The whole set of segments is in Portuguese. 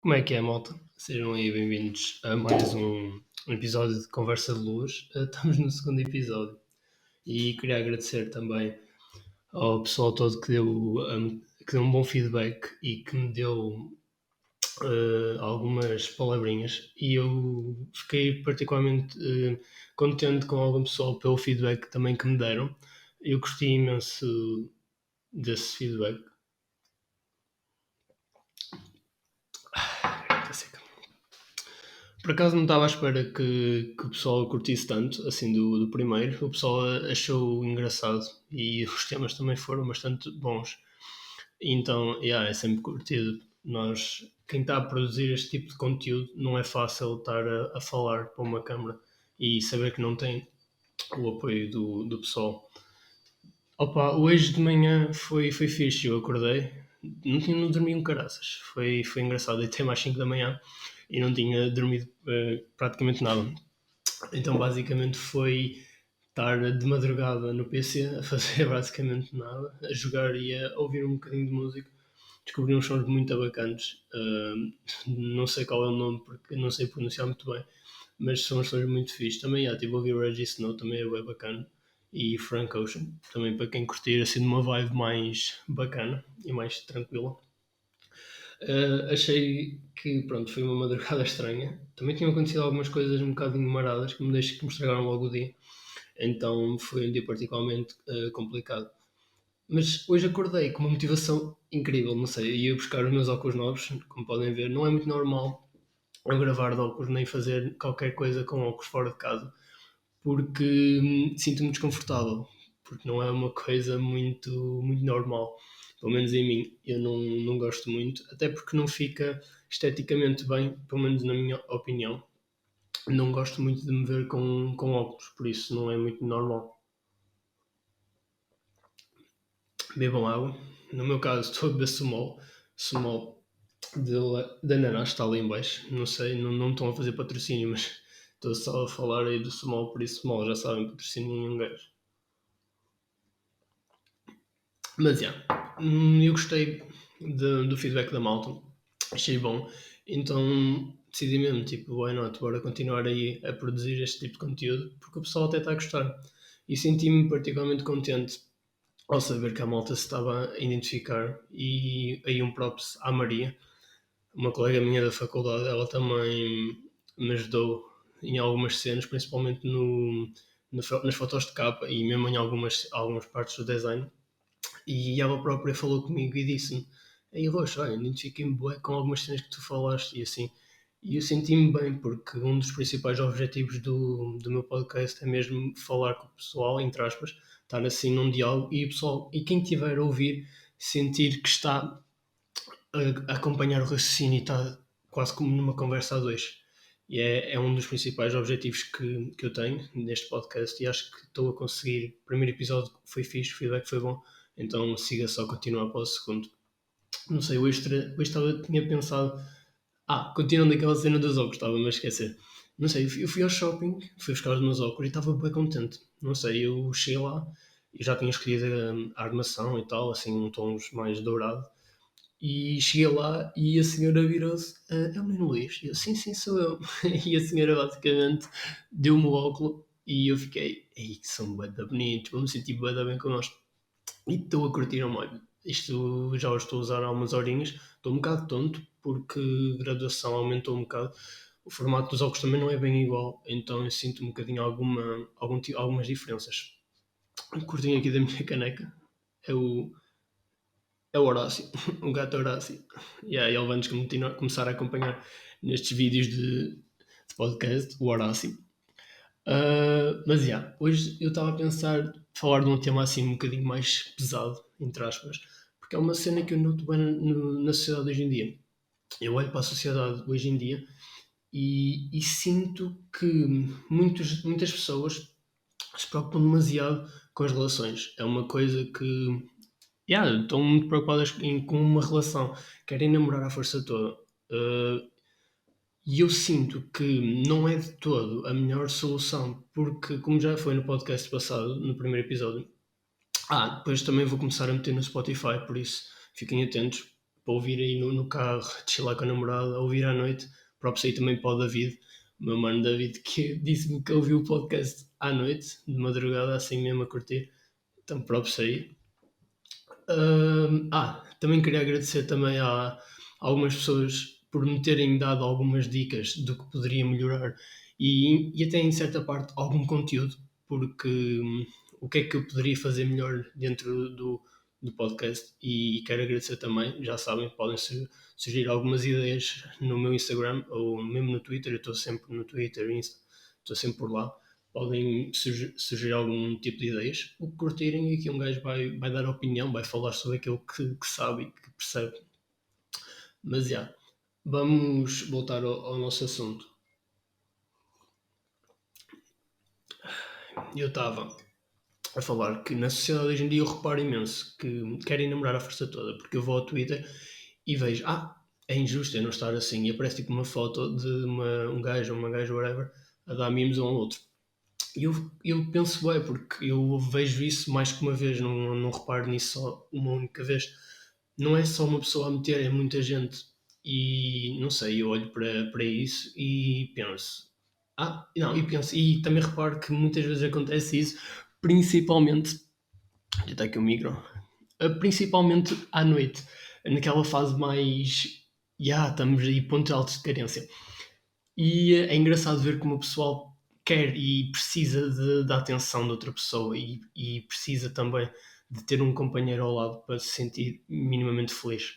Como é que é, malta? Sejam aí bem-vindos a mais um episódio de Conversa de Luz. Estamos no segundo episódio e queria agradecer também ao pessoal todo que deu um bom feedback e que me deu algumas palavrinhas. E eu fiquei particularmente contente com algum pessoal pelo feedback também que me deram. Eu gostei imenso desse feedback. Está seca. Por acaso não estava à espera que o pessoal curtisse tanto, assim, do primeiro. O pessoal achou engraçado e os temas também foram bastante bons. Então, yeah, é sempre curtido. Quem está a produzir este tipo de conteúdo, não é fácil estar a falar para uma câmara e saber que não tem o apoio do pessoal. Opa, hoje de manhã foi fixe, eu acordei, não dormi um caraças, foi engraçado, deitei mais 5 da manhã e não tinha dormido praticamente nada. Então basicamente foi estar de madrugada no PC a fazer basicamente nada, a jogar e a ouvir um bocadinho de música. Descobri uns sons muito bacanas, não sei qual é o nome porque não sei pronunciar muito bem, mas são sons muito fixes. Também já tive a ouvir Reggie Snow, também é bem bacana, e Frank Ocean, também para quem curtir assim de uma vibe mais bacana e mais tranquila. Achei que pronto, foi uma madrugada estranha. Também tinham acontecido algumas coisas um bocadinho maradas que me estragaram logo o dia. Então foi um dia particularmente complicado. Mas hoje acordei com uma motivação incrível, não sei. Ia buscar os meus óculos novos, como podem ver. Não é muito normal eu gravar de óculos nem fazer qualquer coisa com óculos fora de casa, porque sinto-me desconfortável, porque não é uma coisa muito normal. Pelo menos em mim, eu não gosto muito, até porque não fica esteticamente bem, pelo menos na minha opinião. Não gosto muito de me ver com óculos, por isso não é muito normal. Bebam água. No meu caso, estou a beber Sumol. Sumol da Ananás está ali em baixo. Não sei, não estão a fazer patrocínio, mas estou só a falar aí do Sumol, por isso Sumol já sabem, patrocínio nenhum gajo. Mas já, eu gostei do feedback da malta, achei bom, então decidi mesmo, tipo, why not, bora continuar aí a produzir este tipo de conteúdo, porque o pessoal até está a gostar. E senti-me particularmente contente ao saber que a malta se estava a identificar, e aí um props à Maria, uma colega minha da faculdade, ela também me ajudou em algumas cenas, principalmente nas fotos de capa e mesmo em algumas partes do design. E ela própria falou comigo e disse-me: Ei, Rocha, olha, identifiquei-me bem com algumas cenas que tu falaste e assim. E eu senti-me bem, porque um dos principais objetivos do meu podcast é mesmo falar com o pessoal, entre aspas, estar assim num diálogo e o pessoal, e quem tiver a ouvir, sentir que está a acompanhar o raciocínio e está quase como numa conversa a dois. E é um dos principais objetivos que eu tenho neste podcast e acho que estou a conseguir. O primeiro episódio foi fixe, o feedback foi bom, então siga só continuar para o segundo. Não sei, hoje tinha pensado, continuando aquela cena dos óculos, estava-me a esquecer. Não sei, eu fui ao shopping, fui buscar os meus óculos e estava bem contente. Não sei, eu cheguei lá e já tinha escolhido a armação e tal, assim, um tons mais dourado. E cheguei lá e a senhora virou-se: é o Nuno Luís? E eu: sim, sou eu. E a senhora basicamente deu-me o óculo e eu fiquei: ei, que são bué da bonitos, vou-me sentir bué da bem com nós. E estou a curtir um molho. Isto já o estou a usar há umas horinhas. Estou um bocado tonto porque a graduação aumentou um bocado. O formato dos óculos também não é bem igual, então eu sinto um bocadinho algumas diferenças. O curtinho aqui da minha caneca é o Horácio, o gato Horácio. E aí ele vai-nos começar a acompanhar nestes vídeos de podcast, o Horácio. Mas hoje eu estava a pensar falar de um tema assim um bocadinho mais pesado, entre aspas, porque é uma cena que eu noto bem na sociedade hoje em dia. Eu olho para a sociedade hoje em dia e sinto que muitas pessoas se preocupam demasiado com as relações. É uma coisa que estão muito preocupadas com uma relação, querem namorar à força toda. E eu sinto que não é de todo a melhor solução, porque, como já foi no podcast passado, no primeiro episódio, depois também vou começar a meter no Spotify, por isso fiquem atentos. para ouvir aí no carro, chilar com a namorada, ouvir à noite. Próprio aí também para o David, o meu mano David, que disse-me que ouviu o podcast à noite, de madrugada, assim mesmo a curtir. Então, próprio aí. Também queria agradecer também a algumas pessoas por me terem dado algumas dicas do que poderia melhorar e até em certa parte algum conteúdo, porque o que é que eu poderia fazer melhor dentro do podcast e quero agradecer também, já sabem, podem sugerir algumas ideias no meu Instagram ou mesmo no Twitter, eu estou sempre no Twitter, Insta, estou sempre por lá podem sugerir algum tipo de ideias, o que curtirem e aqui um gajo vai dar opinião, vai falar sobre aquilo que sabe e que percebe. Mas já, vamos voltar ao nosso assunto. Eu estava a falar que na sociedade hoje em dia eu reparo imenso que querem namorar a força toda, porque eu vou ao Twitter e vejo, é injusto eu não estar assim, e aparece tipo uma foto de um gajo ou uma gaja, whatever, a dar mimos um ao outro. E eu penso bem, porque eu vejo isso mais que uma vez, não reparo nisso só uma única vez. Não é só uma pessoa a meter, é muita gente. E não sei, eu olho para isso e penso. Não, e penso, e também reparo que muitas vezes acontece isso, principalmente. Já está aqui o micro. Principalmente à noite, naquela fase mais. Estamos aí, pontos altos de carência. E é engraçado ver como o pessoal quer e precisa da atenção de outra pessoa e precisa também de ter um companheiro ao lado para se sentir minimamente feliz.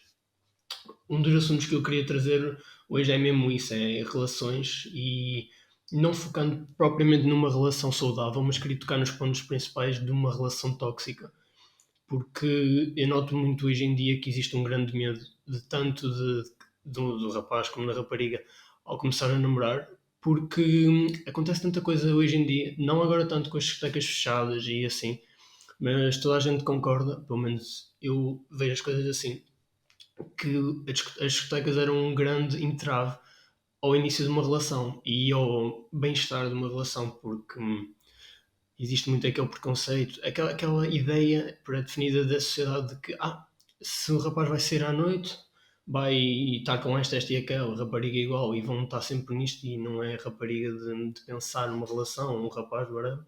Um dos assuntos que eu queria trazer hoje é mesmo isso, é relações e não focando propriamente numa relação saudável, mas queria tocar nos pontos principais de uma relação tóxica. Porque eu noto muito hoje em dia que existe um grande medo de tanto do rapaz como da rapariga ao começar a namorar, porque acontece tanta coisa hoje em dia, não agora tanto com as discotecas fechadas e assim, mas toda a gente concorda, pelo menos eu vejo as coisas assim, que as discotecas eram um grande entrave ao início de uma relação e ao bem-estar de uma relação, porque existe muito aquele preconceito, aquela ideia pré-definida da sociedade de que se o rapaz vai sair à noite, vai estar com esta e aquela, rapariga igual, e vão estar sempre nisto, e não é rapariga de pensar numa relação, um rapaz, whatever.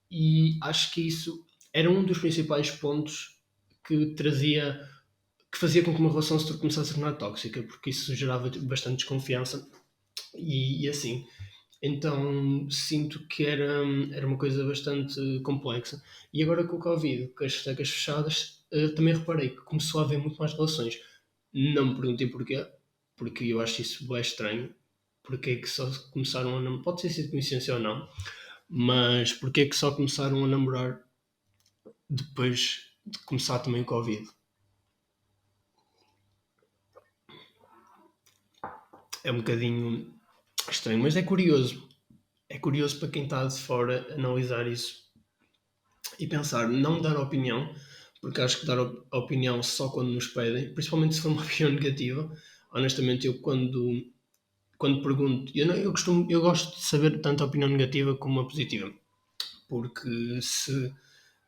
E acho que isso era um dos principais pontos que trazia, que fazia com que uma relação se começasse a tornar tóxica, porque isso gerava bastante desconfiança e assim. Então sinto que era uma coisa bastante complexa. E agora com o Covid, com as discotecas fechadas, também reparei que começou a haver muito mais relações. Não me perguntei porquê, porque eu acho isso bem estranho. Porque é que só começaram a namorar? Pode ter sido coincidência ou não, mas porque é que só começaram a namorar depois de começar também o Covid? É um bocadinho estranho, mas é curioso. É curioso para quem está de fora analisar isso e pensar, não dar opinião, porque acho que dar opinião só quando nos pedem, principalmente se for uma opinião negativa. Honestamente, eu quando pergunto, eu gosto de saber tanto a opinião negativa como a positiva, porque se.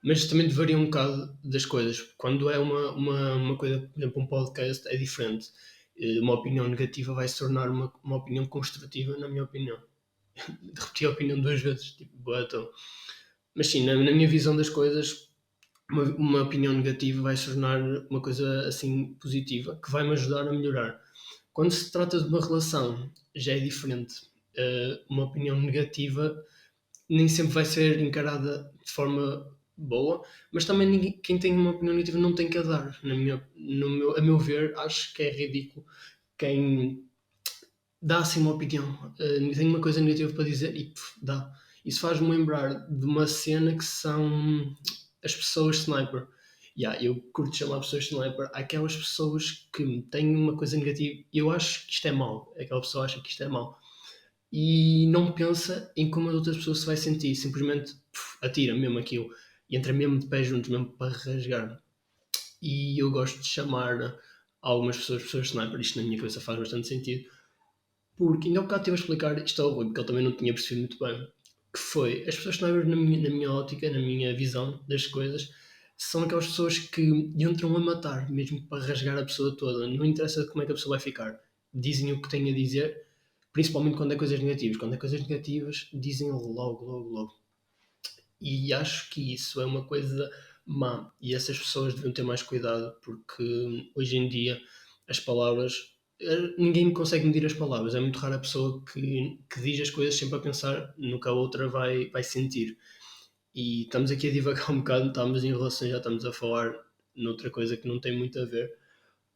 Mas também varia um bocado das coisas. Quando é uma coisa, por exemplo, um podcast, é diferente. Uma opinião negativa vai se tornar uma opinião construtiva, na minha opinião. Repetir a opinião duas vezes, tipo, então. Mas sim, na minha visão das coisas, uma opinião negativa vai se tornar uma coisa assim positiva que vai me ajudar a melhorar. Quando se trata de uma relação, já é diferente. Uma opinião negativa nem sempre vai ser encarada de forma boa, mas também quem tem uma opinião negativa não tem que a dar. A meu ver, acho que é ridículo quem dá assim uma opinião. Tem uma coisa negativa para dizer e dá. Isso faz-me lembrar de uma cena que são as pessoas sniper. Eu curto chamar pessoas sniper aquelas pessoas que têm uma coisa negativa. Eu acho que isto é mau. Aquela pessoa acha que isto é mau. E não pensa em como as outras pessoas se vai sentir. Simplesmente atira mesmo aquilo. E entra mesmo de pé juntos, mesmo para rasgar. E eu gosto de chamar algumas pessoas sniper. Isto na minha cabeça faz bastante sentido porque ainda há bocado estive a explicar isto ao Rui, porque ele também não tinha percebido muito bem. Que foi, as pessoas que na minha ótica, na minha visão das coisas, são aquelas pessoas que entram a matar, mesmo para rasgar a pessoa toda. Não interessa como é que a pessoa vai ficar. Dizem o que têm a dizer, principalmente quando é coisas negativas. Quando é coisas negativas, dizem logo, logo, logo. E acho que isso é uma coisa má. E essas pessoas deviam ter mais cuidado, porque hoje em dia as palavras. Ninguém consegue medir as palavras. É muito raro a pessoa que diz as coisas sempre a pensar no que a outra vai sentir. E estamos aqui a divagar um bocado, estamos em relações, já estamos a falar noutra coisa que não tem muito a ver,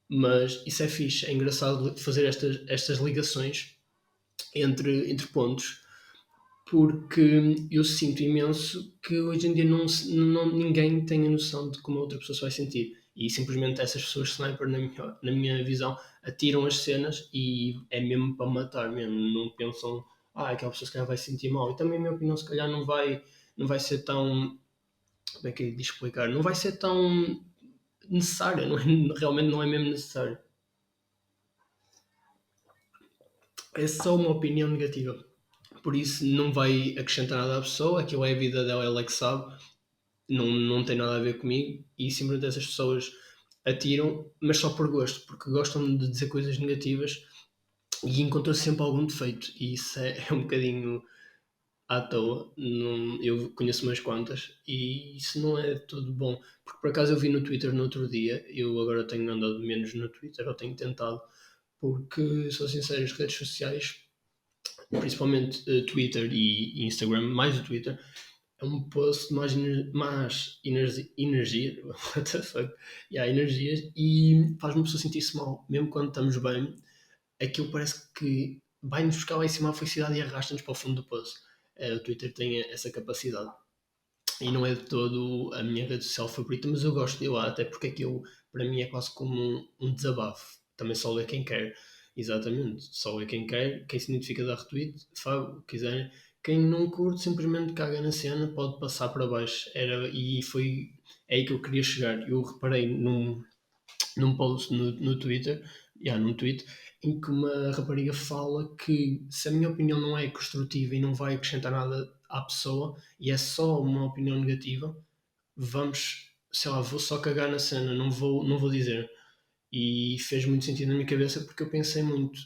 mas isso é fixe, é engraçado fazer estas ligações entre pontos, porque eu sinto imenso que hoje em dia ninguém tem a noção de como a outra pessoa se vai sentir. E simplesmente essas pessoas sniper, na minha visão, atiram as cenas e é mesmo para matar mesmo. Não pensam, aquela pessoa se calhar vai se sentir mal. E também a minha opinião se calhar não vai ser tão, como é que é de explicar? Não vai ser tão necessária, não é, realmente não é mesmo necessário. É só uma opinião negativa. Por isso não vai acrescentar nada à pessoa, aquilo é a vida dela, ela é que sabe, não tem nada a ver comigo e simplesmente essas pessoas atiram, mas só por gosto, porque gostam de dizer coisas negativas e encontram sempre algum defeito e isso é um bocadinho à toa. Não, eu conheço umas quantas e isso não é tudo bom. Porque por acaso eu vi no Twitter no outro dia, eu agora tenho andado menos no Twitter, eu tenho tentado, porque sou sincero, as redes sociais, principalmente Twitter e Instagram, mais o Twitter, é um post mais energia, what the fuck, energias, e faz-me a pessoa sentir-se mal, mesmo quando estamos bem, aquilo parece que vai-nos buscar lá em cima a felicidade e arrasta-nos para o fundo do poço. O Twitter tem essa capacidade. E não é de todo a minha rede social favorita, mas eu gosto de lá, até porque aquilo para mim é quase como um desabafo. Também só lê quem quer. Exatamente, só lê quem quer, quem se identifica da retweet, faz o que quiser. Quem não curte simplesmente caga na cena, pode passar para baixo. E foi é aí que eu queria chegar. Eu reparei num post no Twitter, num tweet, em que uma rapariga fala que se a minha opinião não é construtiva e não vai acrescentar nada à pessoa e é só uma opinião negativa, vamos, sei lá, vou só cagar na cena, não vou dizer. E fez muito sentido na minha cabeça porque eu pensei muito,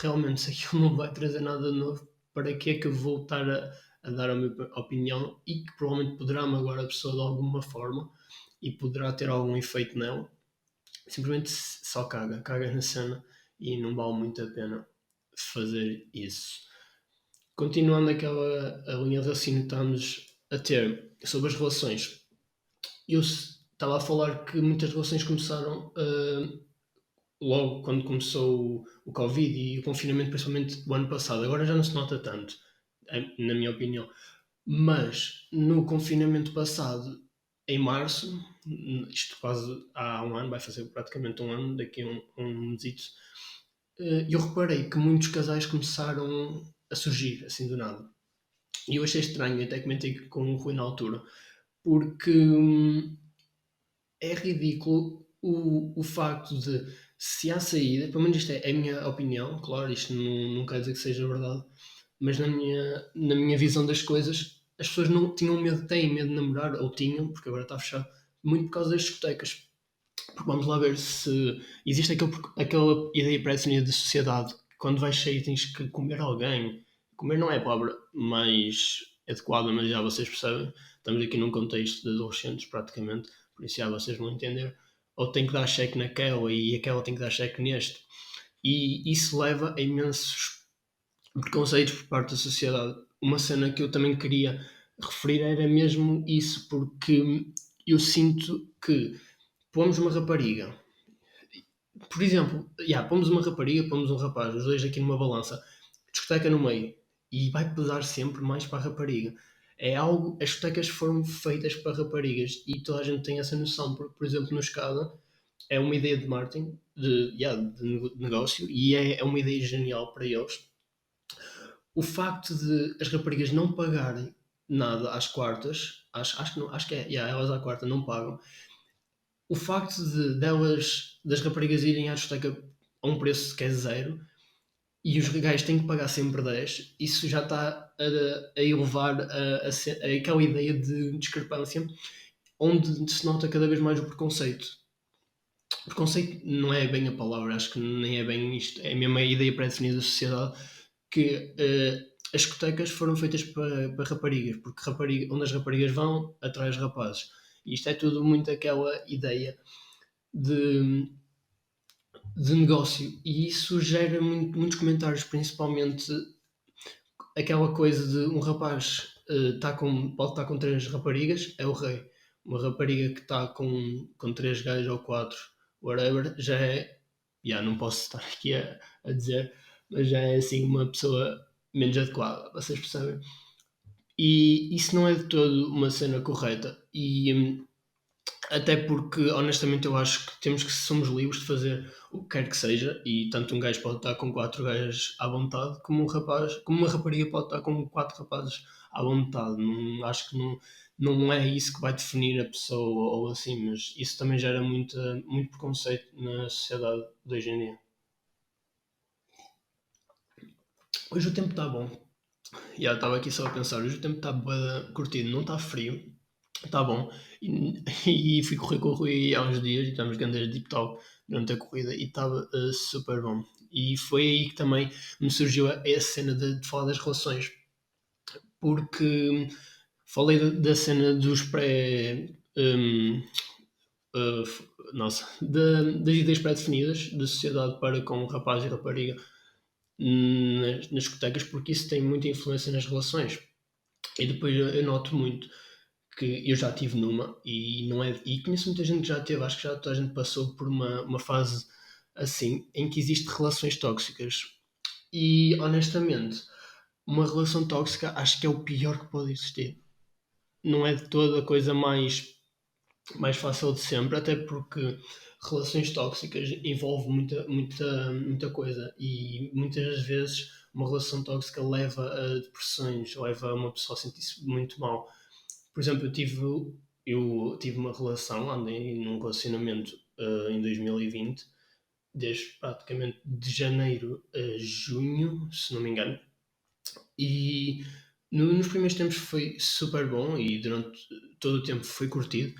realmente se aquilo não vai trazer nada de novo, para que é que eu vou estar a dar a minha opinião e que provavelmente poderá magoar a pessoa de alguma forma e poderá ter algum efeito nela, simplesmente só caga na cena e não vale muito a pena fazer isso. Continuando aquela a linha de raciocínio que estamos a ter sobre as relações, eu estava a falar que muitas relações começaram logo quando começou o Covid e o confinamento, principalmente o ano passado. Agora já não se nota tanto, na minha opinião. Mas no confinamento passado, em março, isto quase há um ano, vai fazer praticamente um ano, daqui a um mesito, eu reparei que muitos casais começaram a surgir, assim do nada. E eu achei estranho, até comentei com o Rui na altura, porque é ridículo o facto de, se há saída, pelo menos isto é a minha opinião, claro, isto não quer dizer que seja verdade, mas na minha visão das coisas, as pessoas não tinham medo, têm medo de namorar, ou tinham, porque agora está fechado, muito por causa das discotecas. Porque vamos lá ver se existe aquela ideia pré-definida de sociedade que quando vais sair tens que comer alguém. Comer não é a palavra mais adequada, mas já vocês percebem. Estamos aqui num contexto de adolescentes, praticamente, por isso já vocês vão entender. Ou tem que dar cheque naquela e aquela tem que dar cheque neste. E isso leva a imensos preconceitos por parte da sociedade. Uma cena que eu também queria referir era mesmo isso, porque eu sinto que pomos uma rapariga, por exemplo, pomos uma rapariga, pomos um rapaz, os dois aqui numa balança, discoteca no meio, e vai pesar sempre mais para a rapariga. É algo, as discotecas foram feitas para raparigas e toda a gente tem essa noção, porque, por exemplo, no Escada é uma ideia de marketing, de negócio, e é uma ideia genial para eles. O facto de as raparigas não pagarem nada às quartas, acho que, não, acho que elas à quarta não pagam, o facto das raparigas irem à discoteca a um preço que é zero e os gajos têm que pagar sempre 10, isso já está a elevar aquela ideia de discrepância onde se nota cada vez mais o preconceito. Preconceito não é bem a palavra, acho que nem é bem isto, é mesmo a ideia pré-definida da sociedade que as discotecas foram feitas para raparigas, porque onde as raparigas vão, atrai os rapazes. E isto é tudo muito aquela ideia de, de negócio, e isso gera muitos comentários, principalmente aquela coisa de um rapaz pode estar com três raparigas, é o rei. Uma rapariga que está com três gajos ou quatro, whatever, já é. Já não posso estar aqui a dizer, mas já é assim uma pessoa menos adequada, vocês percebem? E isso não é de todo uma cena correta. E até porque, honestamente, eu acho que somos livres de fazer o que quer que seja, e tanto um gajo pode estar com quatro gajas à vontade, como como uma rapariga pode estar com quatro rapazes à vontade. Não, acho que não é isso que vai definir a pessoa ou assim, mas isso também gera muito preconceito na sociedade de hoje em dia. Hoje o tempo está bom. Já estava aqui só a pensar, hoje o tempo está curtido, não está frio, está bom. E fui correr com o Rui há uns dias e estamos grandes deep talk durante a corrida e estava super bom. E foi aí que também me surgiu a cena de falar das relações, porque falei da cena dos pré. Nossa, das ideias pré-definidas da sociedade para com o rapaz e rapariga nas discotecas, porque isso tem muita influência nas relações. E depois eu noto muito que eu já tive numa e não é e conheço muita gente que já teve, acho que já toda a gente passou por uma fase assim em que existem relações tóxicas. E honestamente, uma relação tóxica acho que é o pior que pode existir. Não é de toda a coisa mais fácil de sempre, até porque relações tóxicas envolvem muita coisa, e muitas das vezes uma relação tóxica leva a depressões, leva a uma pessoa a sentir-se muito mal. Por exemplo, eu tive uma relação, andei num relacionamento em 2020, desde praticamente de janeiro a junho, se não me engano, e nos primeiros tempos foi super bom e durante todo o tempo foi curtido,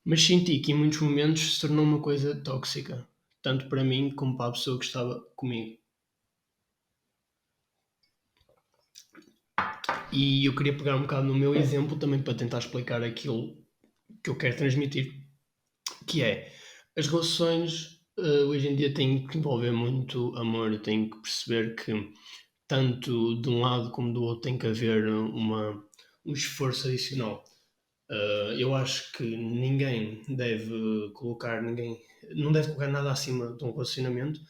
mas senti que em muitos momentos se tornou uma coisa tóxica, tanto para mim como para a pessoa que estava comigo. E eu queria pegar um bocado no meu exemplo também para tentar explicar aquilo que eu quero transmitir, que é as relações hoje em dia têm que envolver muito amor, têm que perceber que tanto de um lado como do outro tem que haver um esforço adicional. Eu acho que ninguém não deve colocar nada acima de um relacionamento.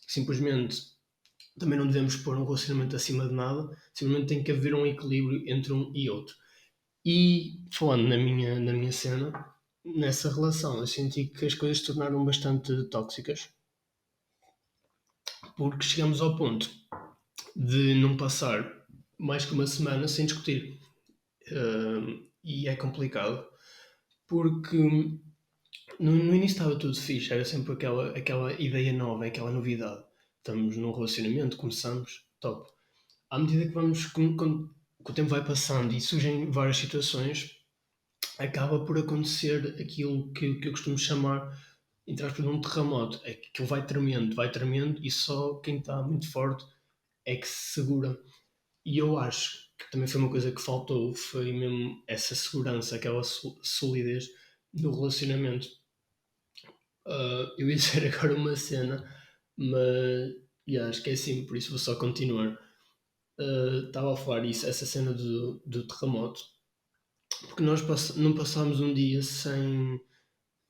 Simplesmente também não devemos pôr um relacionamento acima de nada. Simplesmente tem que haver um equilíbrio entre um e outro. E falando na minha cena, nessa relação, eu senti que as coisas se tornaram bastante tóxicas, porque chegamos ao ponto de não passar mais que uma semana sem discutir. E é complicado, porque no início estava tudo fixe, era sempre aquela ideia nova, aquela novidade. Estamos num relacionamento, começamos, top. À medida que que o tempo vai passando e surgem várias situações, acaba por acontecer aquilo que eu costumo chamar, entre aspas, de um terremoto. É que aquilo vai tremendo e só quem está muito forte é que se segura. E eu acho que também foi uma coisa que faltou, foi mesmo essa segurança, aquela solidez no relacionamento. Eu ia dizer agora uma cena, mas esqueci-me, por isso vou só continuar. Estava a falar isso, essa cena do terremoto, porque nós não passámos um dia sem,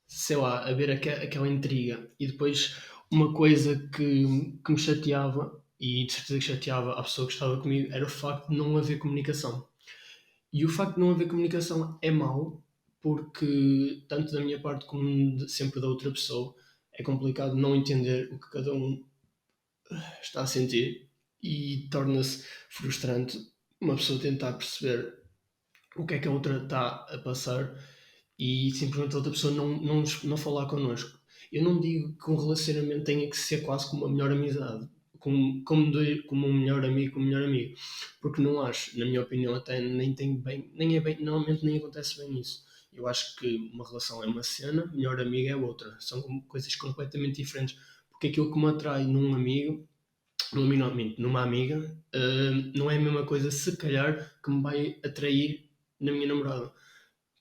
sei lá, haver aquela intriga. E depois uma coisa que me chateava, e de certeza que chateava a pessoa que estava comigo, era o facto de não haver comunicação. E o facto de não haver comunicação é mau, porque tanto da minha parte como sempre da outra pessoa é complicado não entender o que cada um está a sentir, e torna-se frustrante uma pessoa tentar perceber o que é que a outra está a passar e simplesmente a outra pessoa não falar connosco. Eu não digo que um relacionamento tenha que ser quase como uma melhor amizade, como um melhor amigo, porque não acho, na minha opinião, até nem tem bem, nem é bem, normalmente nem acontece bem isso. Eu acho que uma relação é uma cena, melhor amiga é outra. São coisas completamente diferentes. Porque aquilo que me atrai num amigo, numa amiga, não é a mesma coisa, se calhar, que me vai atrair na minha namorada.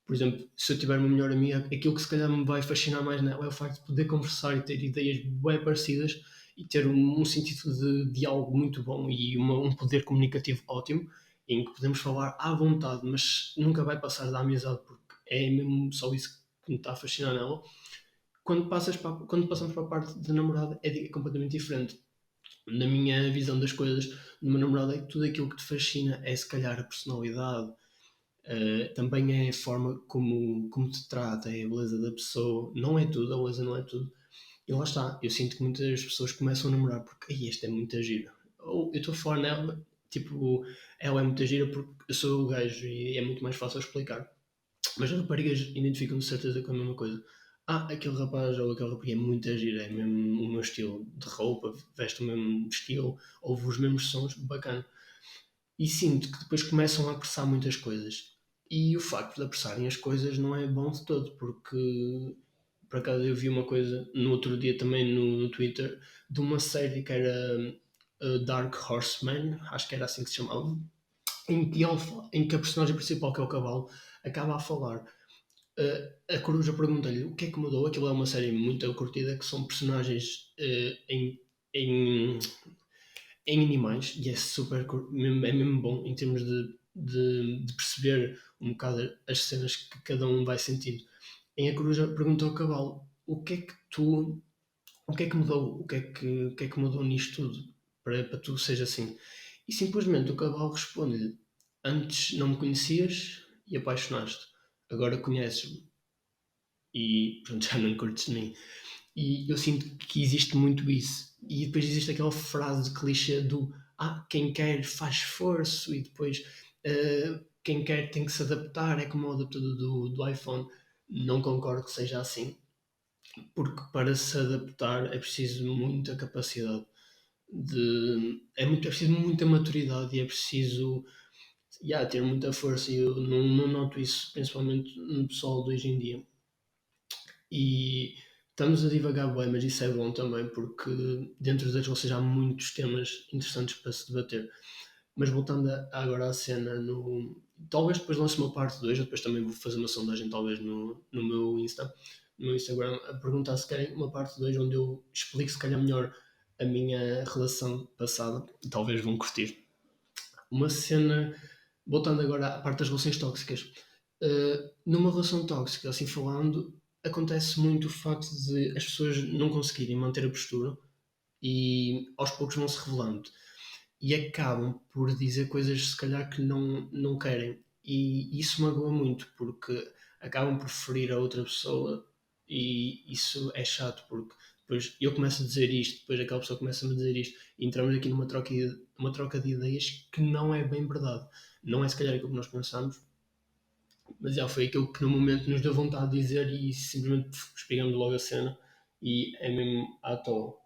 Por exemplo, se eu tiver uma melhor amiga, aquilo que se calhar me vai fascinar mais nela é o facto de poder conversar e ter ideias bem parecidas e ter um sentido de diálogo muito bom e um poder comunicativo ótimo, em que podemos falar à vontade, mas nunca vai passar da amizade, porque é mesmo só isso que me está a fascinar nela. Quando passamos para a parte da namorada, é completamente diferente. Na minha visão das coisas, numa namorada, é que tudo aquilo que te fascina é se calhar a personalidade, também é a forma como te trata, é a beleza da pessoa, não é tudo, a beleza não é tudo. E lá está, eu sinto que muitas pessoas começam a namorar porque "Ei, esta é muita gira." Ou eu estou a falar nela, tipo, ela é muita gira porque eu sou o gajo e é muito mais fácil explicar. Mas as raparigas identificam-se de certeza com a mesma coisa. Ah, aquele rapaz ou aquela rapariga é muita gira, é mesmo o meu estilo de roupa, veste o mesmo estilo, ouve os mesmos sons, bacana. E sinto que depois começam a apressar muitas coisas. E o facto de apressarem as coisas não é bom de todo, porque por acaso eu vi uma coisa no outro dia também no Twitter de uma série que era Dark Horseman, acho que era assim que se chamava, em que a personagem principal, que é o cavalo, acaba a falar. A coruja pergunta-lhe o que é que mudou. Aquilo é uma série muito curtida que são personagens em em animais e é super, é mesmo bom em termos de perceber um bocado as cenas que cada um vai sentindo. Em A Coruja pergunta ao cavalo o que é que mudou, o que é que mudou nisto tudo para tu seja assim. E simplesmente o cavalo responde-lhe: antes não me conhecias e apaixonaste, agora conheces-me e pronto, já não curtes de mim. E eu sinto que existe muito isso. E depois existe aquela frase de clichê do quem quer faz esforço e depois quem quer tem que se adaptar, é como o adaptador do iPhone. Não concordo que seja assim, porque para se adaptar é preciso muita capacidade é preciso muita maturidade e é preciso ter muita força e eu não noto isso principalmente no pessoal de hoje em dia. E estamos a divagar bem, mas isso é bom também porque dentro das relações há muitos temas interessantes para se debater. Mas voltando agora à cena, talvez depois lance uma parte 2, eu depois também vou fazer uma sondagem talvez no meu no meu Instagram, a perguntar se querem uma parte 2 onde eu explico se calhar melhor a minha relação passada, e talvez vão curtir. Uma cena, voltando agora à parte das relações tóxicas, numa relação tóxica, assim falando, acontece muito o facto de as pessoas não conseguirem manter a postura e aos poucos vão se revelando e acabam por dizer coisas se calhar que não querem. E isso magoa muito porque acabam por ferir a outra pessoa e isso é chato porque depois eu começo a dizer isto, depois aquela pessoa começa a me dizer isto e entramos aqui numa troca de ideias que não é bem verdade. Não é se calhar aquilo que nós pensamos, mas já foi aquilo que no momento nos deu vontade de dizer e simplesmente espigamos logo a cena e é mesmo à toa.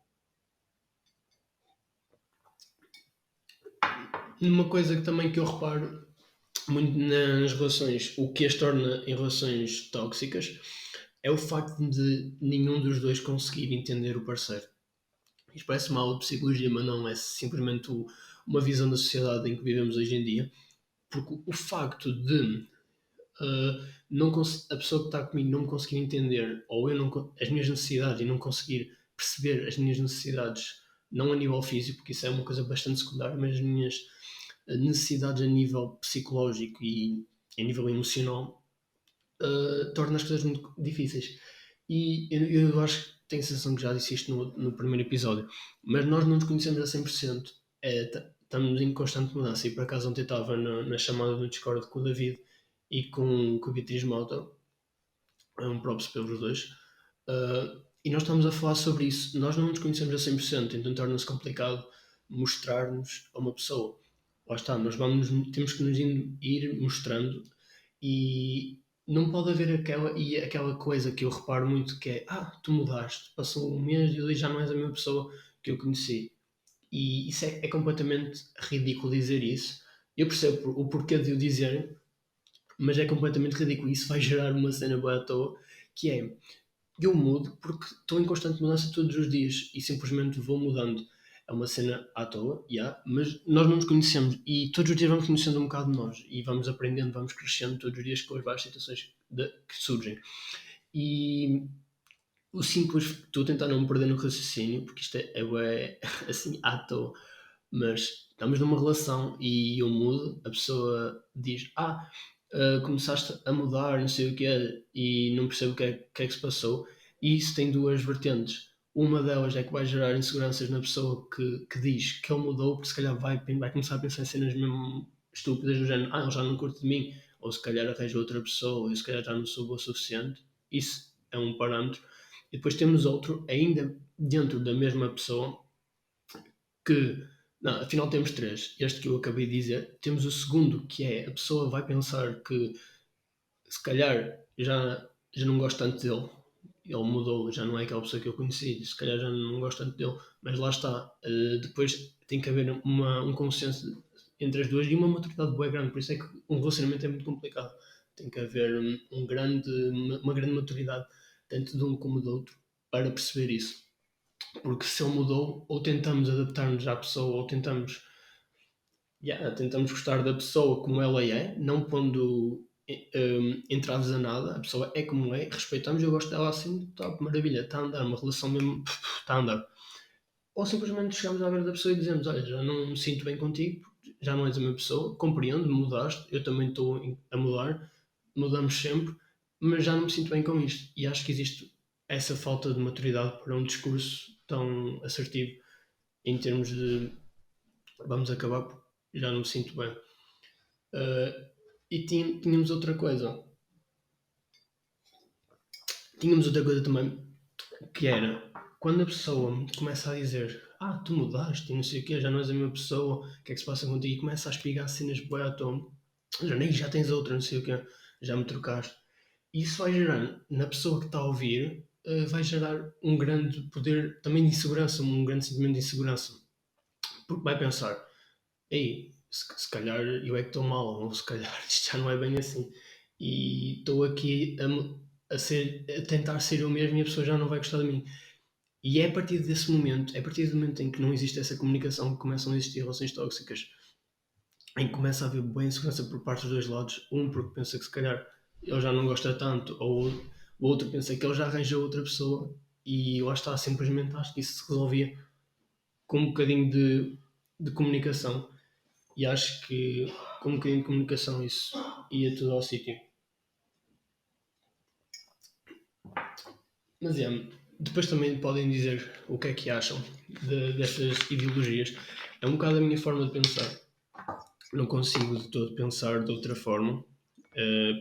Uma coisa que também que eu reparo muito nas relações, o que as torna em relações tóxicas é o facto de nenhum dos dois conseguir entender o parceiro. Isto parece mal de psicologia, mas não é simplesmente uma visão da sociedade em que vivemos hoje em dia, porque o facto de não a pessoa que está comigo não me conseguir entender, ou eu não, as minhas necessidades e não conseguir perceber as minhas necessidades, não a nível físico, porque isso é uma coisa bastante secundária, mas as minhas necessidades a nível psicológico e a nível emocional, torna as coisas muito difíceis. E eu acho que tenho a sensação que já disse isto no primeiro episódio, mas nós não nos conhecemos a 100%. Estamos em constante mudança. E por acaso ontem estava na chamada do Discord com o David e com a Beatriz Mota, um props pelos dois, e nós estamos a falar sobre isso. Nós não nos conhecemos a 100%, então torna-se complicado mostrar-nos a uma pessoa. Lá está, temos que nos ir mostrando e não pode haver aquela coisa que eu reparo muito que é tu mudaste, passou um mês e já não és a mesma pessoa que eu conheci. E isso é completamente ridículo dizer isso. Eu percebo o porquê de o dizer, mas é completamente ridículo. Isso vai gerar uma cena boa à toa, que é, eu mudo porque estou em constante mudança todos os dias e simplesmente vou mudando. É uma cena à toa, yeah, mas nós não nos conhecemos e todos os dias vamos conhecendo um bocado de nós e vamos aprendendo, vamos crescendo todos os dias com as várias situações que surgem. E o simples, estou a tentar não me perder no raciocínio, porque isto é assim à toa, mas estamos numa relação e eu mudo, a pessoa diz, começaste a mudar, não sei o que é, e não percebo que é que se passou, e isso tem duas vertentes. Uma delas é que vai gerar inseguranças na pessoa que diz que ele mudou, porque se calhar vai começar a pensar em cenas mesmo estúpidas do género, ele já não curte de mim, ou se calhar arranja outra pessoa, ou se calhar já não sou boa o suficiente. Isso é um parâmetro. E depois temos outro, ainda dentro da mesma pessoa, que, não, afinal temos três. Este que eu acabei de dizer. Temos o segundo, que é a pessoa vai pensar que se calhar já não gosto tanto dele. Ele mudou, já não é aquela pessoa que eu conheci, se calhar já não gosto tanto dele, mas lá está. Depois tem que haver um consenso entre as duas e uma maturidade bem grande, por isso é que um relacionamento é muito complicado. Tem que haver uma grande maturidade tanto de um como do outro para perceber isso. Porque se ele mudou, ou tentamos adaptar-nos à pessoa, ou tentamos gostar da pessoa como ela é, não pondo entraves a nada, a pessoa é como é, respeitamos, eu gosto dela assim, top, maravilha, está a andar, uma relação mesmo, está a andar. Ou simplesmente chegamos à beira da pessoa e dizemos, olha, já não me sinto bem contigo, já não és a minha pessoa, compreendo, mudaste, eu também estou a mudar, mudamos sempre, mas já não me sinto bem com isto. E acho que existe essa falta de maturidade para um discurso tão assertivo em termos de vamos acabar porque já não me sinto bem. E tínhamos outra coisa. Tínhamos outra coisa também, que era quando a pessoa começa a dizer tu mudaste e não sei o quê, já não és a mesma pessoa, o que é que se passa contigo? E começa a espigar cenas de boi à tom, já tens outra, não sei o quê, já me trocaste. E isso vai gerar, na pessoa que está a ouvir, vai gerar um grande poder também de insegurança, um grande sentimento de insegurança. Porque vai pensar, ei, se calhar eu é que estou mal, ou se calhar isto já não é bem assim. E estou aqui a tentar ser eu mesmo e a pessoa já não vai gostar de mim. E é a partir desse momento, é a partir do momento em que não existe essa comunicação, que começam a existir relações tóxicas, em que começa a haver boa insegurança por parte dos dois lados. Um porque pensa que se calhar ele já não gosta tanto, ou o outro pensa que ele já arranja outra pessoa, e lá está, simplesmente acho que isso se resolvia com um bocadinho de comunicação. E acho que com um bocadinho de comunicação isso ia tudo ao sítio. Mas depois também podem dizer o que é que acham destas ideologias. É um bocado a minha forma de pensar. Não consigo de todo pensar de outra forma,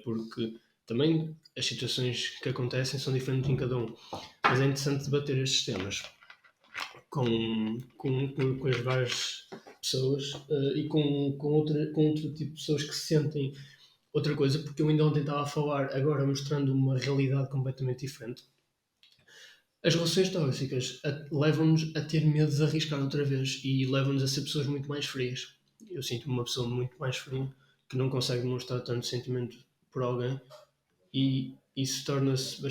porque também as situações que acontecem são diferentes em cada um. Mas é interessante debater estes temas com as várias pessoas e com outro tipo de pessoas que se sentem outra coisa, porque eu ainda ontem estava a falar, agora mostrando uma realidade completamente diferente. As relações tóxicas levam-nos a ter medo de arriscar outra vez e levam-nos a ser pessoas muito mais frias. Eu sinto-me uma pessoa muito mais fria que não consegue demonstrar tanto sentimento por alguém e isso torna-se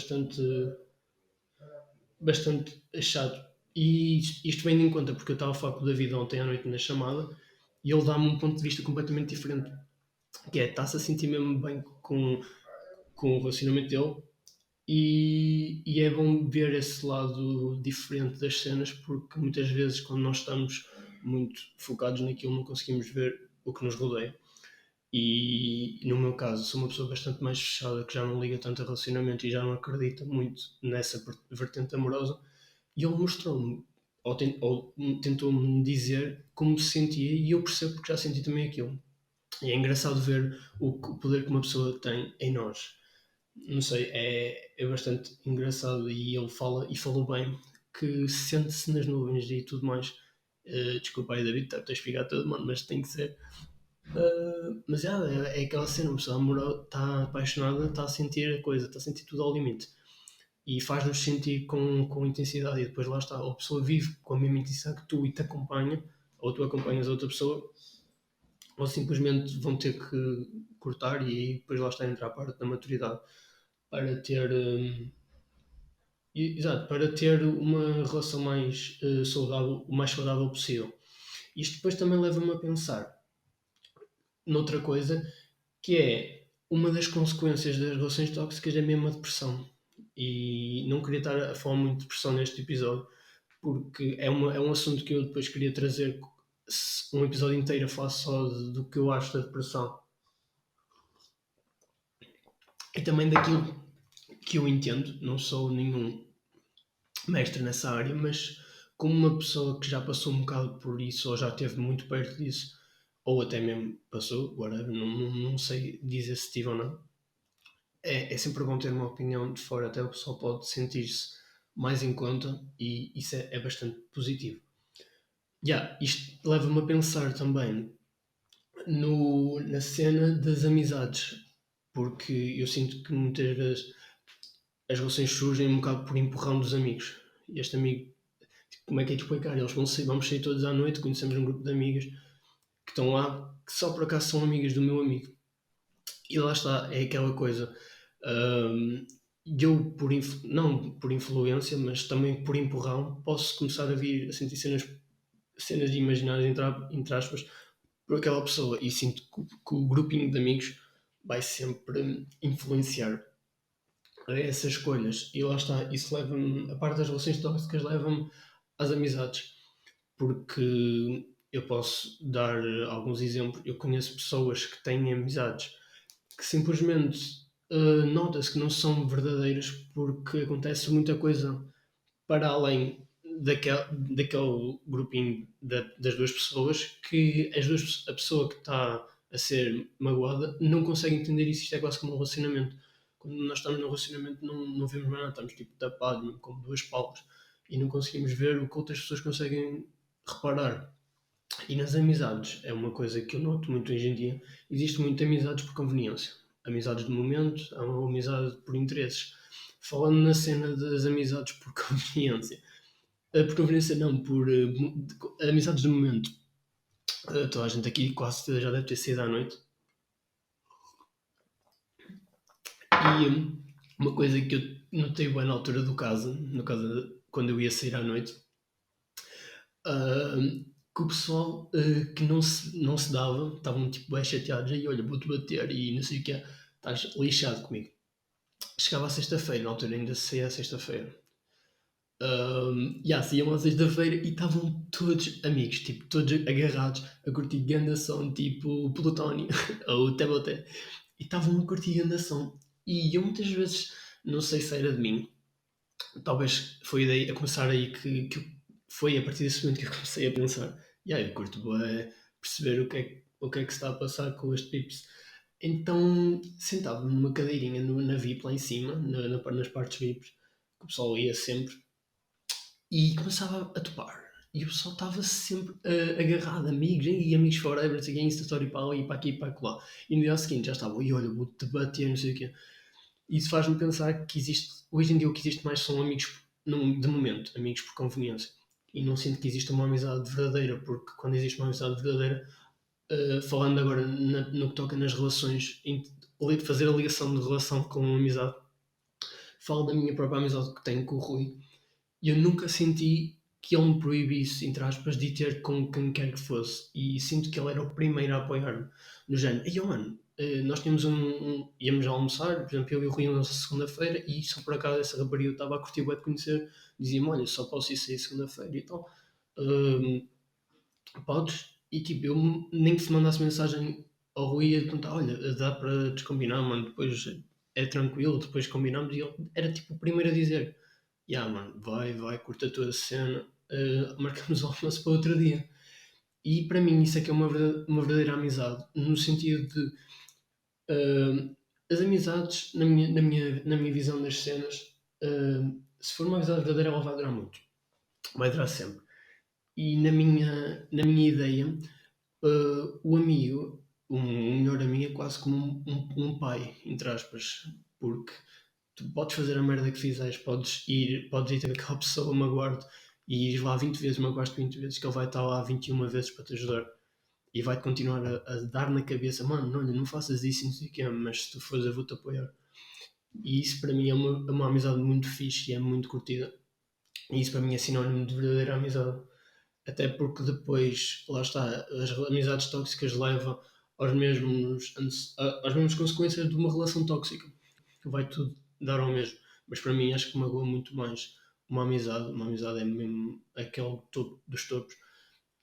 bastante chato. E isto vem em conta porque eu estava a falar com o David ontem à noite na chamada e ele dá-me um ponto de vista completamente diferente, que é, está-se a sentir mesmo bem com o relacionamento dele e é bom ver esse lado diferente das cenas porque muitas vezes quando nós estamos muito focados naquilo não conseguimos ver o que nos rodeia. E no meu caso, sou uma pessoa bastante mais fechada que já não liga tanto a relacionamento e já não acredita muito nessa vertente amorosa. E ele mostrou-me, ou tentou-me dizer como se sentia, e eu percebo porque já senti também aquilo. E é engraçado ver o poder que uma pessoa tem em nós. Não sei, é bastante engraçado. E ele fala, e falou bem, que sente-se nas nuvens e tudo mais. Desculpa aí, David, estou a explicar todo, mano, mas tem que ser. Mas é aquela cena, uma pessoa está apaixonada, está a sentir a coisa, está a sentir tudo ao limite e faz-nos sentir com intensidade. E depois lá está, ou a pessoa vive com a mesma intensidade que tu e te acompanha, ou tu acompanhas a outra pessoa ou simplesmente vão ter que cortar e aí depois lá está a entrar a parte da maturidade para ter, exato, para ter uma relação mais saudável, o mais saudável possível. Isto depois também leva-me a pensar noutra coisa, que é uma das consequências das relações tóxicas é mesmo a depressão. E não queria estar a falar muito de depressão neste episódio, porque é um assunto que eu depois queria trazer um episódio inteiro a falar só do que eu acho da depressão e também daquilo que eu entendo. Não sou nenhum mestre nessa área, mas como uma pessoa que já passou um bocado por isso ou já esteve muito perto disso, ou até mesmo passou, whatever, não sei dizer se tive ou não, é sempre bom ter uma opinião de fora, até o pessoal pode sentir-se mais em conta e isso é bastante positivo. Isto leva-me a pensar também na cena das amizades, porque eu sinto que muitas vezes as relações surgem um bocado por empurrão dos amigos. E este amigo, tipo, como é que é de explicar? Eles vamos sair todos à noite, conhecemos um grupo de amigas que estão lá, que só por acaso são amigas do meu amigo. E lá está, é aquela coisa. hum, eu, não por influência, mas também por empurrão, posso começar a vir a sentir cenas imaginárias, entre aspas, por aquela pessoa. E sinto que o grupinho de amigos vai sempre influenciar a essas escolhas. E lá está, isso leva-me, a parte das relações tóxicas leva-me às amizades. Porque eu posso dar alguns exemplos. Eu conheço pessoas que têm amizades que simplesmente nota-se que não são verdadeiras porque acontece muita coisa para além daquele grupinho das duas pessoas que a pessoa que está a ser magoada não consegue entender isso. Isto é quase como um relacionamento. Quando nós estamos num relacionamento não vemos mais nada, estamos tipo tapados, como duas palmas, e não conseguimos ver o que outras pessoas conseguem reparar. E nas amizades, é uma coisa que eu noto muito hoje em dia, existe muito amizades por conveniência. Amizades de momento, há uma amizade por interesses. Falando na cena das amizades por conveniência, por conveniência não, amizades de momento. Toda a gente aqui quase já deve ter saído à noite. E uma coisa que eu notei bem na altura do caso, no caso quando eu ia sair à noite, que o pessoal que não se dava, estavam tipo bem chateados, aí olha, vou-te bater e não sei o que é, estás lixado comigo. Chegava a sexta-feira, na altura ainda saía a sexta-feira. Saíam à sexta-feira e estavam todos amigos, tipo, todos agarrados a curtir ganda som, tipo Plutónio ou Teboté. E estavam a curtir ganda som. E eu muitas vezes, não sei se era de mim, talvez foi daí a começar aí que foi a partir desse momento que eu comecei a pensar, eu curto bué perceber o que é que se está a passar com este Pips. Então sentava-me numa cadeirinha na VIP lá em cima, nas partes VIPs, que o pessoal ia sempre, e começava a topar. E o pessoal estava sempre agarrado, amigos, e amigos forever, não sei o que, Insta Story para ali, para aqui, para lá. E no dia seguinte já estava, e olha, vou-te bater, não sei o quê. Isso faz-me pensar que existe, hoje em dia o que existe mais são amigos, de momento, amigos por conveniência. E não sinto que exista uma amizade verdadeira, porque quando existe uma amizade verdadeira, falando agora no que toca nas relações, fazer a ligação de relação com amizade, falo da minha própria amizade que tenho com o Rui, e eu nunca senti que ele me proibisse, entre aspas, de ter com quem quer que fosse. E sinto que ele era o primeiro a apoiar-me. No género, ei, mano, nós tínhamos íamos almoçar, por exemplo, eu e o Rui na segunda-feira, e só por acaso essa rapariga estava a curtir bem de conhecer, dizia-me, olha, só posso ir sair segunda-feira e tal. Hum, Podes? E tipo, eu nem que se mandasse mensagem ao Rui ia perguntar, olha, dá para descombinar, mano, depois é tranquilo, depois combinamos, e ele era tipo o primeiro a dizer, mano, vai, curta a tua cena, marcamos o almoço para outro dia. E para mim isso é que é uma verdadeira amizade, no sentido de as amizades, na minha visão das cenas, se for uma amizade verdadeira, ela vai durar muito, vai durar sempre. E na minha ideia, o amigo, um melhor amigo, é quase como um pai, entre aspas, porque tu podes fazer a merda que fizeres, podes ir ter aquela pessoa magoar-te e ir lá 20 vezes, magoaste 20 vezes, que ele vai estar lá 21 vezes para te ajudar. e vai-te continuar a dar na cabeça, mano, não faças isso, não sei o quê, mas se tu fores eu vou-te apoiar. E isso para mim é uma amizade muito fixe e é muito curtida. E isso para mim é sinónimo de verdadeira amizade. Até porque depois, lá está, as amizades tóxicas levam às mesmas consequências de uma relação tóxica. Vai tudo dar ao mesmo. Mas para mim acho que magoa muito mais uma amizade. Uma amizade é mesmo aquele topo dos topos.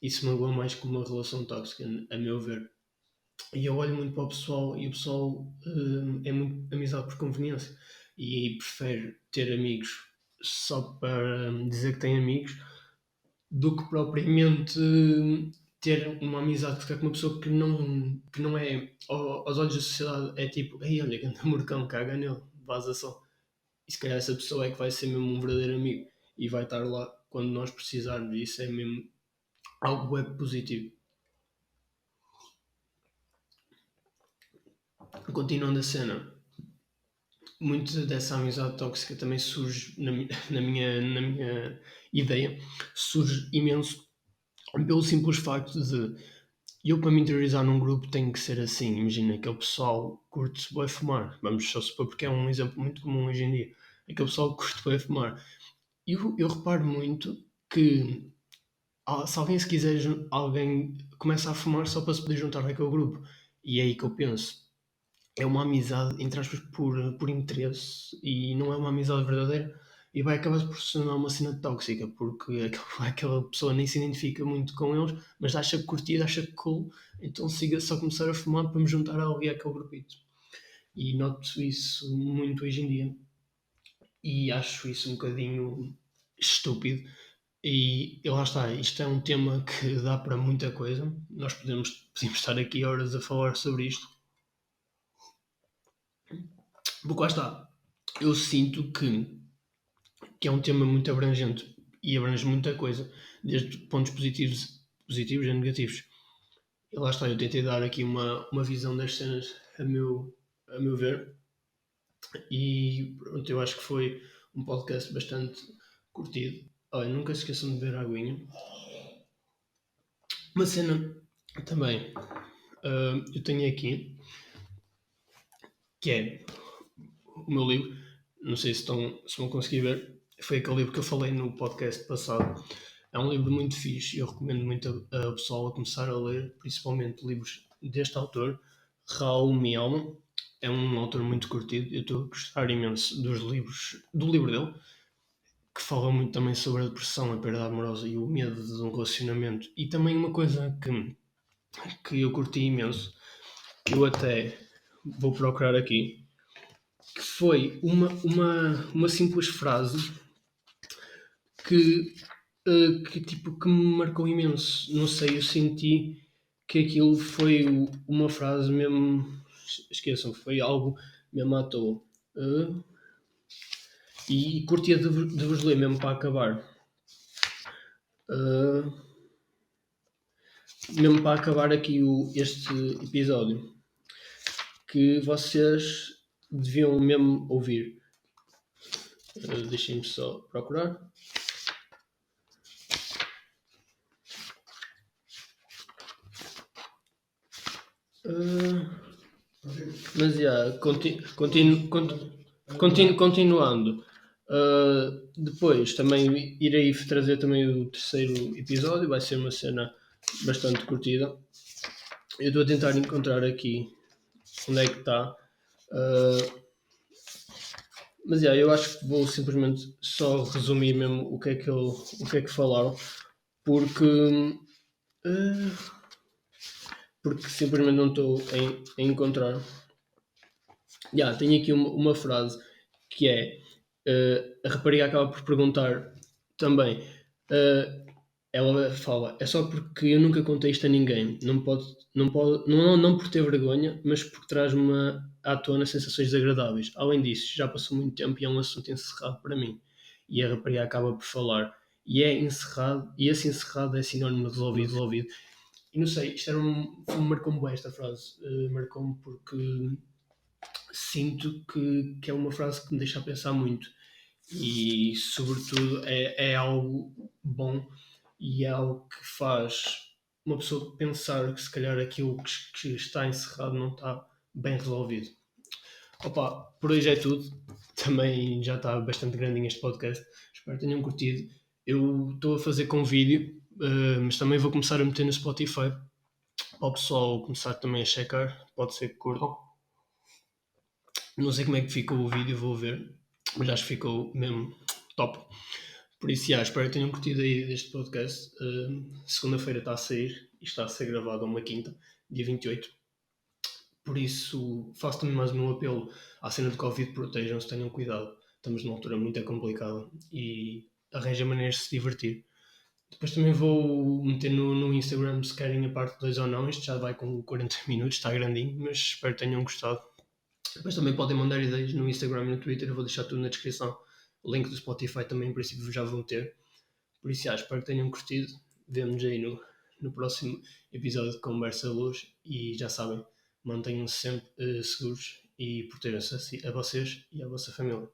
Isso magoa mais que uma relação tóxica, a meu ver. E eu olho muito para o pessoal e o pessoal é muito amizade por conveniência e prefere ter amigos só para dizer que tem amigos do que propriamente ter uma amizade com uma pessoa que não é, aos olhos da sociedade, é tipo, ei, olha, grande murcão, caga nele, vaza só. E se calhar essa pessoa é que vai ser mesmo um verdadeiro amigo e vai estar lá quando nós precisarmos. E isso é mesmo algo web positivo. Continuando a cena, muito dessa amizade tóxica também surge na minha ideia, surge imenso pelo simples facto de eu para me interiorizar num grupo tenho que ser assim. Imagina, aquele pessoal curte-se bem fumar, vamos só supor porque é um exemplo muito comum hoje em dia, aquele pessoal curte bem fumar. Eu reparo muito que se alguém se quiser, alguém começa a fumar só para se poder juntar àquele grupo. E é aí que eu penso, é uma amizade, entre aspas, por interesse e não é uma amizade verdadeira e vai acabar por se tornar uma cena tóxica porque aquela pessoa nem se identifica muito com eles, mas acha curtida, acha cool, então siga só começar a fumar para me juntar ali àquele grupito. E noto isso muito hoje em dia e acho isso um bocadinho estúpido. E lá está, isto é um tema que dá para muita coisa. Nós podemos estar aqui horas a falar sobre isto. Porque lá está, eu sinto que é um tema muito abrangente e abrange muita coisa, desde pontos positivos e negativos. E lá está, eu tentei dar aqui uma visão das cenas a meu ver, e pronto, eu acho que foi um podcast bastante curtido. Olha, nunca se esqueçam de beber a aguinha. Uma cena também eu tenho aqui, que é o meu livro, não sei se vão conseguir ver, foi aquele livro que eu falei no podcast passado. É um livro muito fixe e eu recomendo muito a pessoal a começar a ler, principalmente livros deste autor, Raul Mialma. É um autor muito curtido, eu estou a gostar imenso do livro dele, que fala muito também sobre a depressão, a perda amorosa e o medo de um relacionamento. E também uma coisa que eu curti imenso, que eu até vou procurar aqui, que foi uma simples frase que, tipo, que me marcou imenso. Não sei, eu senti que aquilo foi uma frase mesmo. Esqueçam, foi algo mesmo à toa. E curtia de vos ler mesmo para acabar. Uh, mesmo para acabar aqui este episódio. Que vocês deviam mesmo ouvir. Deixem-me só procurar. Mas já, continuando. Depois também irei trazer também o terceiro episódio, vai ser uma cena bastante curtida. Eu estou a tentar encontrar aqui onde é que está. Mas eu acho que vou simplesmente só resumir mesmo o que é que falaram, porque porque simplesmente não estou a encontrar. Tenho aqui uma frase que é a rapariga acaba por perguntar também. Ela fala, é só porque eu nunca contei isto a ninguém. Não por ter vergonha, mas porque traz-me à tona sensações desagradáveis. Além disso, já passou muito tempo e é um assunto encerrado para mim. E a rapariga acaba por falar. E é encerrado, e esse encerrado é sinónimo de resolvido. E não sei, marcou-me bem esta frase. Marcou-me porque sinto que é uma frase que me deixa a pensar muito e sobretudo é algo bom e é algo que faz uma pessoa pensar que se calhar aquilo que está encerrado não está bem resolvido. Opa, por hoje é tudo. Também já está bastante grandinho este podcast. Espero que tenham curtido. Eu estou a fazer com vídeo, mas também vou começar a meter no Spotify para o pessoal começar também a checar. Pode ser que curtam. Não sei como é que ficou o vídeo, vou ver. Mas acho que ficou mesmo top. Por isso, já, espero que tenham curtido aí deste podcast. Segunda-feira está a sair e está a ser gravado uma quinta, dia 28. Por isso, faço também mais um apelo à cena de Covid: protejam-se, tenham cuidado. Estamos numa altura muito complicada e arranjem maneiras de se divertir. Depois também vou meter no Instagram se querem a parte 2 ou não. Isto já vai com 40 minutos, está grandinho, mas espero que tenham gostado. Depois também podem mandar ideias no Instagram e no Twitter, eu vou deixar tudo na descrição. O link do Spotify também, em princípio, já vão ter. Por isso, já, espero que tenham curtido. Vemo-nos aí no próximo episódio de Conversa Luz e já sabem, mantenham-se sempre seguros e protejam-se a vocês e à vossa família.